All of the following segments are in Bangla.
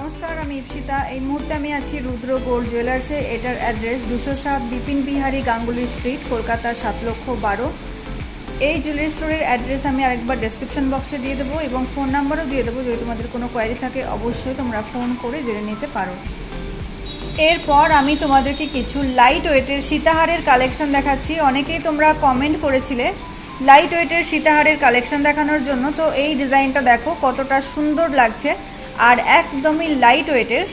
নমস্কার, আমি ইপসিতা। এই মুহূর্তে আমি আছি রুদ্র গোল্ড জুয়েলার্সে। এটার অ্যাড্রেস 207 বিপিন বিহারী গাঙ্গুলি স্ট্রিট, কলকাতা 7,12,000। এই জুয়েলারি স্টোরের অ্যাড্রেস আমি আরেকবার ডেসক্রিপশন বক্সে দিয়ে দেবো এবং ফোন নাম্বারও দিয়ে দেবো। যদি তোমাদের কোনো কোয়ারি থাকে অবশ্যই তোমরা ফোন করে জেনে নিতে পারো। এরপর আমি তোমাদেরকে কিছু লাইট ওয়েটের সীতাহারের কালেকশন দেখাচ্ছি। অনেকেই তোমরা কমেন্ট করেছিলে লাইট ওয়েটের সীতাহারের কালেকশন দেখানোর জন্য। তো এই ডিজাইনটা দেখো কতটা সুন্দর লাগছে, আর একদমই লাইট ওয়েটের।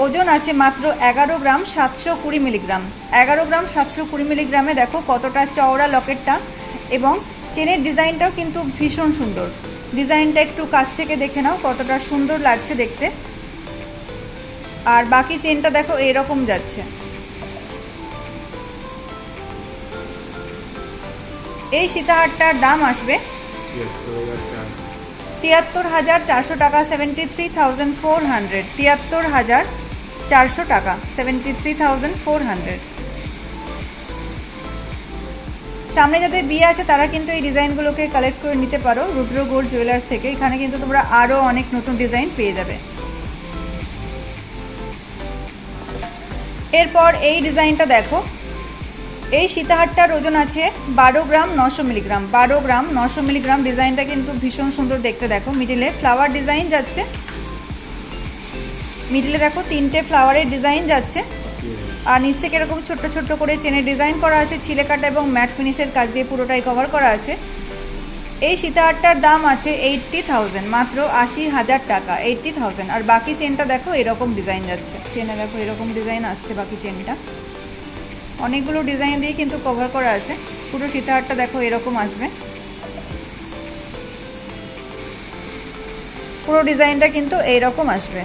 ওজন আছে মাত্র 11 গ্রাম 720 মিলিগ্রাম। 11 গ্রাম 720 মিলিগ্রামে দেখো কতটা চওড়া লকেটটা, এবং চেনের ডিজাইনটাও কিন্তু ভীষণ সুন্দর। ডিজাইনটা একটু কাছ থেকে দেখে নাও কতটা সুন্দর লাগছে দেখতে। আর বাকি চেনটা দেখো এরকম যাচ্ছে। এই সীতাহারটার দাম আসবে 73,400 টাকা, 73,400। 73,400 টাকা, 73,400। সামনে যাদের বিয়ে আছে তারা কিন্তু এই ডিজাইনগুলোকে কালেক্ট করে নিতে পারো রুদ্র গোল্ড জুয়েলার্স থেকে। এখানে কিন্তু তোমরা আরও অনেক নতুন ডিজাইন পেয়ে যাবে। এরপর এই ডিজাইনটা দেখো। এই সীতাহারটার ওজন আছে 12 গ্রাম 900 মিলিগ্রাম। 12 গ্রাম 900 মিলিগ্রাম। ডিজাইনটা কিন্তু ভীষণ সুন্দর দেখতে। দেখো মিডিলে ফ্লাওয়ার ডিজাইন যাচ্ছে। মিডিলে দেখো 3টে ফ্লাওয়ারের ডিজাইন যাচ্ছে, আর নিচ থেকে এরকম ছোট্ট ছোট্ট করে চেনের ডিজাইন করা আছে। ছিলে কাটা এবং ম্যাট ফিনিশের কাজ দিয়ে পুরোটাই কভার করা আছে। এই সীতাহারটার দাম আছে 80,000, মাত্র 80,000 টাকা, 80,000। আর বাকি চেনটা দেখো এরকম ডিজাইন যাচ্ছে। চেনে দেখো এরকম ডিজাইন আসছে। বাকি চেনটা অনেকগুলো ডিজাইন দিয়ে কিন্তু কভার করা আছে। পুরো সীতাহারটা দেখো এরকম আসবে। পুরো ডিজাইনটা কিন্তু এইরকম আসবে।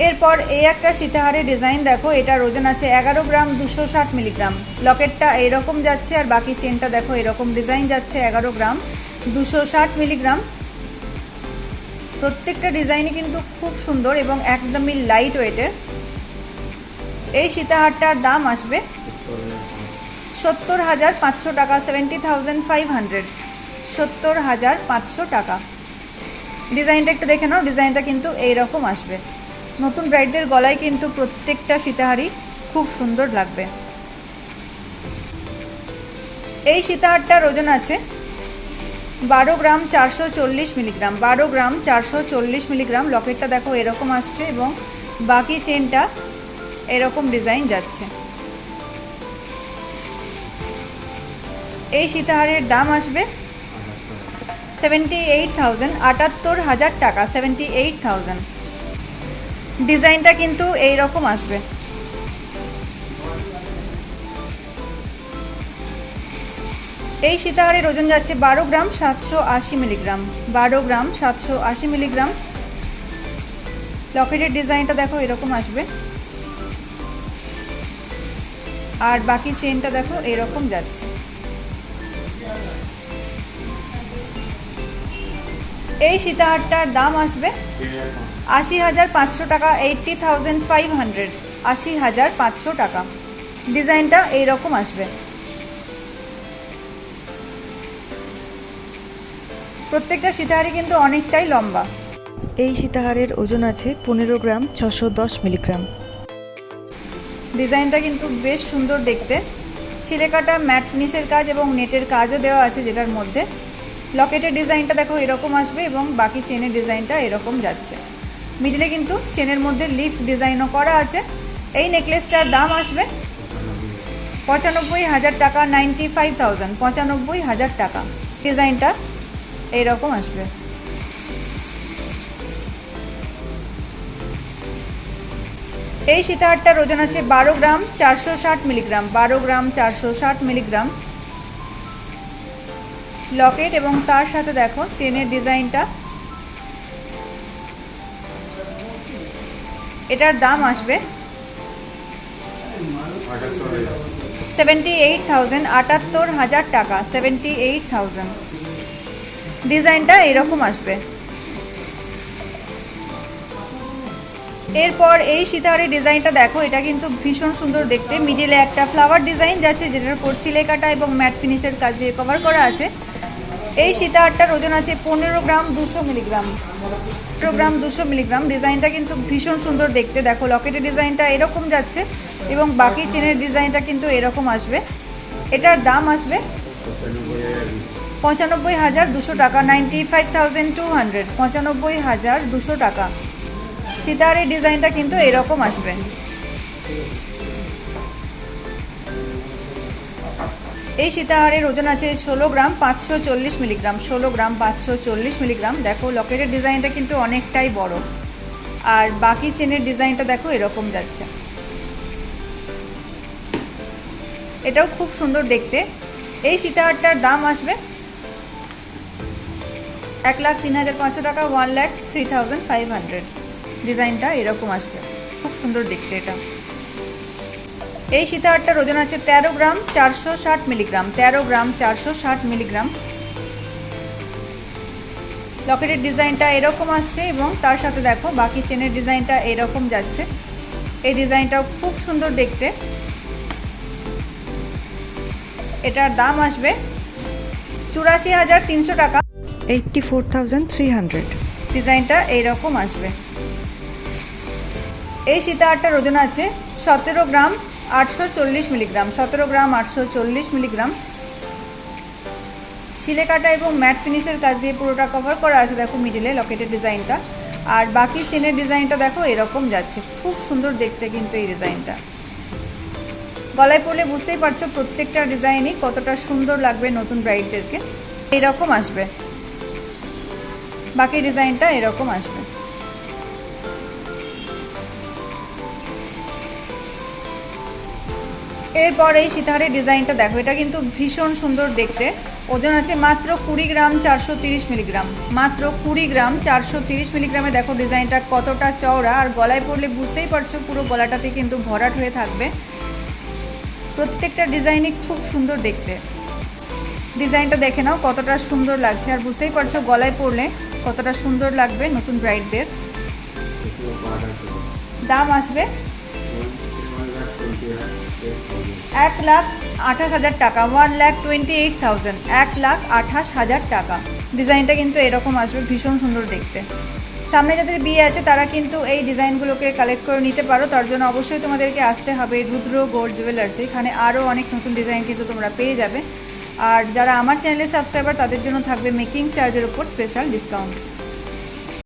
এরপর এই একটা সীতাহারের ডিজাইন দেখো। এটার ওজন আছে 11 গ্রাম 260 মিলিগ্রাম। লকেটটা এইরকম যাচ্ছে, আর বাকি চেনটা দেখো এরকম ডিজাইন যাচ্ছে। 11 গ্রাম 260 মিলিগ্রাম। প্রত্যেকটা ডিজাইনই কিন্তু খুব সুন্দর এবং একদমই লাইট ওয়েটের। এই সীতাহারটার দাম আসবে 70,500 টাকা, 70,500। 70,500 টাকা। ডিজাইনটা একটু দেখে নাও। ডিজাইনটা কিন্তু এইরকম আসবে। নতুন ব্রাইডদের গলায় কিন্তু প্রত্যেকটা সীতাহারই খুব সুন্দর লাগবে। এই সীতাহারটার ওজন আছে 12 গ্রাম 440 মিলিগ্রাম। 12 গ্রাম 440 মিলিগ্রাম। লকেটটা দেখো এরকম আসছে এবং বাকি চেনটা এরকম ডিজাইন যাচ্ছে। এই সীতাহারের দাম আসবে 78,000, 78,000 টাকা, 78,000। ডিজাইনটা কিন্তু এইরকম আসবে। এই সীতাহারের ওজন যাচ্ছে 12 গ্রাম 780 মিলিগ্রাম। 12 গ্রাম 780 মিলিগ্রাম। লকেটের ডিজাইনটা দেখো এরকম আসবে, আর বাকি চেনটা দেখো এরকম যাচ্ছে। এই সীতাহারটার দাম আসবে 80,500 টাকা, 80,500। 80,500 টাকা। ডিজাইনটা এইরকম আসবে। প্রত্যেকটা সীতাহারই কিন্তু অনেকটাই লম্বা। এই সীতাহারের ওজন আছে 15 গ্রাম 610 মিলিগ্রাম। ডিজাইনটা কিন্তু বেশ সুন্দর দেখতে। ছিলে কাটা ম্যাট ফিনিশের কাজ এবং নেটের কাজও দেওয়া আছে যেটার মধ্যে। লকেটের ডিজাইনটা দেখো এরকম আসবে এবং বাকি চেনের ডিজাইনটা এরকম যাচ্ছে। মিডিলে কিন্তু চেনের মধ্যে লিফ ডিজাইনও করা আছে। এই নেকলেসটার দাম আসবে 95,000 টাকা, 95,000, 95,000 টাকা। ডিজাইনটা এইরকম আসবে। এই সীতাহারটার ওজন আছে 12 গ্রাম 460 মিলিগ্রাম। 12 গ্রাম 460 মিলিগ্রাম। লকেট এবং তার সাথে দেখো চেনের ডিজাইনটা। এটার দাম আসবে 78,000, 78,000 টাকা, 78,000। ডিজাইনটা এরকম আসবে। এরপর এই সীতাহারের ডিজাইনটা দেখো। এটা কিন্তু ভীষণ সুন্দর দেখতে। মিডিলে একটা ফ্লাওয়ার ডিজাইন যাচ্ছে যেটার উপর ছিলে কাটা এবং ম্যাট ফিনিশের কাজ দিয়ে কভার করা আছে। এই সীতাহারটার ওজন আছে 15 গ্রাম 200 মিলিগ্রাম। 15 গ্রাম 200 মিলিগ্রাম। ডিজাইনটা কিন্তু ভীষণ সুন্দর দেখতে। দেখো লকেটের ডিজাইনটা এরকম যাচ্ছে এবং বাকি চেনের ডিজাইনটা কিন্তু এরকম আসবে। এটার দাম আসবে 95,200 টাকা, 95,200, 95,200 টাকা। সীতাহারের ডিজাইনটা কিন্তু এরকম আসবে। এই সীতাহারের ওজন আছে 16 গ্রাম 540 মিলিগ্রাম। 16 গ্রাম 540 মিলিগ্রাম। দেখো লকেটের ডিজাইনটা কিন্তু অনেকটাই বড়, আর বাকি চেনের ডিজাইনটা দেখো এরকম যাচ্ছে। এটাও খুব সুন্দর দেখতে। এই সীতাহারটার দাম আসবে 1,03,500 টাকা, 1,03,500। ডিজাইনটা এরকম আসবে, খুব সুন্দর দেখতে এটা। এই সীতাহারটার ওজন আছে 13 গ্রাম 460 মিলিগ্রাম। 13 গ্রাম 460 মিলিগ্রাম। লকেটের ডিজাইনটা এরকম আসছে এবং তার সাথে দেখো বাকি চেনের ডিজাইনটা এরকম যাচ্ছে। এই ডিজাইনটাও খুব সুন্দর দেখতে। এটার দাম আসবে 84,300 টাকা, 84,300। ডিজাইনটা এইরকম আসবে। এই সীতাহারটার ওজন আছে 17 গ্রাম 840 মিলিগ্রাম। 17 গ্রাম 840 মিলিগ্রাম। সিলে কাটা এবং ম্যাট ফিনিশের কাজ দিয়ে পুরোটা কভার করা আছে দেখো মিডিলে লকেটের ডিজাইনটা, আর বাকি চেনের ডিজাইনটা দেখো এরকম যাচ্ছে। খুব সুন্দর দেখতে কিন্তু এই ডিজাইনটা। গলায় পরলে বুঝতেই পারছো প্রত্যেকটা ডিজাইনই কতটা সুন্দর লাগবে নতুন ব্রাইডদেরকে। এরকম আসবে, বাকি ডিজাইনটা এরকম আসবে। এরপর এই সীতাহারের ডিজাইনটা দেখো, এটা কিন্তু ভীষণ সুন্দর দেখতে। ওজন আছে মাত্র 20 গ্রাম 430 মিলিগ্রাম। মাত্র 20 গ্রাম 430 মিলিগ্রামে দেখো ডিজাইনটা কতটা চওড়া, আর গলায় পরলে বুঝতেই পারছো পুরো গলাটাতে কিন্তু ভরাট হয়ে থাকবে। প্রত্যেকটা ডিজাইনই খুব সুন্দর দেখতে। ডিজাইনটা দেখে নাও কতটা সুন্দর লাগছে, আর বুঝতেই পারছো গলায় পরলে কতটা সুন্দর লাগবে নতুন ব্রাইডদের। দাম আসবে 1,28,000 টাকা, 1,28,000, 1,28,000 টাকা। ডিজাইনটা কিন্তু এরকম আসবে, ভীষণ সুন্দর দেখতে। সামনে যাদের বিয়ে আছে তারা কিন্তু এই ডিজাইনগুলোকে কালেক্ট করে নিতে পারো। তার জন্য অবশ্যই তোমাদেরকে আসতে হবে রুদ্র গোল্ড জুয়েলার্স। এখানে আরও অনেক নতুন ডিজাইন কিন্তু তোমরা পেয়ে যাবে। আর যারা আমার চ্যানেলে সাবস্ক্রাইবার তাদের জন্য থাকবে মেকিং চার্জের উপর স্পেশাল ডিসকাউন্ট।